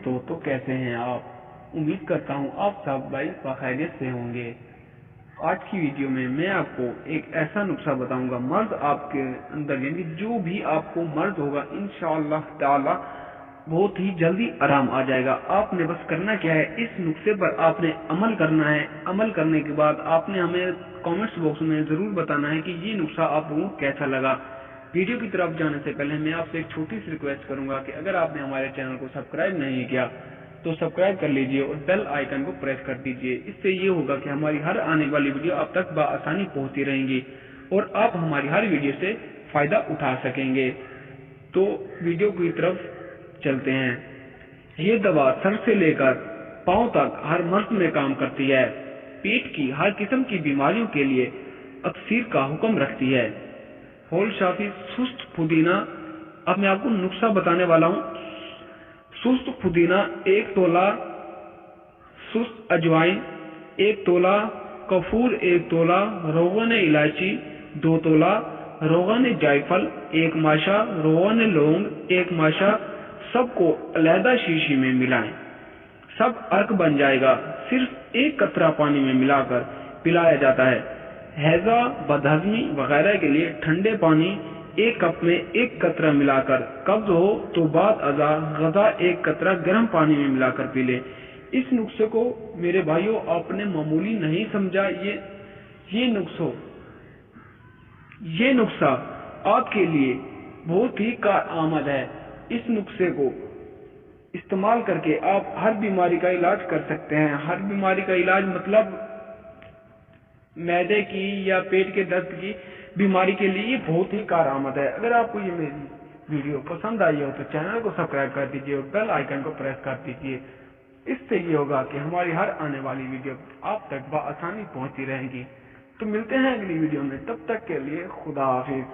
दोस्तों, तो कैसे हैं आप? उम्मीद करता हूं आप सब भाई बखैरियत से होंगे। आज की वीडियो में मैं आपको एक ऐसा नुस्खा बताऊंगा, मर्ज आपके अंदर यानी जो भी आपको मर्ज होगा इंशाअल्लाह ताला बहुत ही जल्दी आराम आ जाएगा। आपने बस करना क्या है, इस नुस्खे पर आपने अमल करना है। अमल करने के बाद आपने हमें कमेंट्स बॉक्स में जरूर बताना है कि ये नुस्खा आप लोगों को कैसा लगा। वीडियो की तरफ जाने से पहले मैं आपसे एक छोटी सी रिक्वेस्ट करूंगा कि अगर आपने हमारे चैनल को सब्सक्राइब नहीं किया तो सब्सक्राइब कर लीजिए और बेल आइकन को प्रेस कर दीजिए। इससे ये होगा कि हमारी हर आने वाली वीडियो आप तक बआसानी पहुंचती रहेंगी और आप हमारी हर वीडियो से फायदा उठा सकेंगे। तो वीडियो की तरफ चलते हैं। ये दवा सर से लेकर पांव तक हर मर्ज में काम करती है। पेट की हर किस्म की बीमारियों के लिए अक्सीर का हुक्म रखती है। होल शाफी सुस्त पुदीना, अब मैं आपको नुस्खा बताने वाला हूँ। सुस्त पुदीना 1 तोला, सुस्त अजवाइन 1 तोला, कपूर 1 तोला, रोगन इलायची 2 तोला, रोगन जायफल 1 माशा, रोगन लौंग 1 माशा, सबको अलहदा शीशी में मिलाएं। सब अर्क बन जाएगा। सिर्फ 1 कतरा पानी में मिलाकर पिलाया जाता है। हैजा, बदहजमी वगैरह के लिए ठंडे पानी 1 कप में 1 कतरा मिलाकर, कब्ज हो तो बाद अज़ा गजा 1 कतरा गर्म पानी में मिलाकर पी ले। इस नुस्खे को मेरे भाइयों आपने मामूली नहीं समझा। ये नुस्खा आपके लिए बहुत ही कारआमद है। इस नुस्खे को इस्तेमाल करके आप हर बीमारी का इलाज कर सकते हैं। हर बीमारी का इलाज मतलब मैदे की या पेट के दर्द की बीमारी के लिए ये बहुत ही कारआमद है। अगर आपको ये मेरी वीडियो पसंद आई हो तो चैनल को सब्सक्राइब कर दीजिए और बेल आइकन को प्रेस कर दीजिए। इससे ये होगा कि हमारी हर आने वाली वीडियो आप तक बआसानी पहुंचती रहेगी। तो मिलते हैं अगली वीडियो में, तब तक के लिए खुदा हाफिज।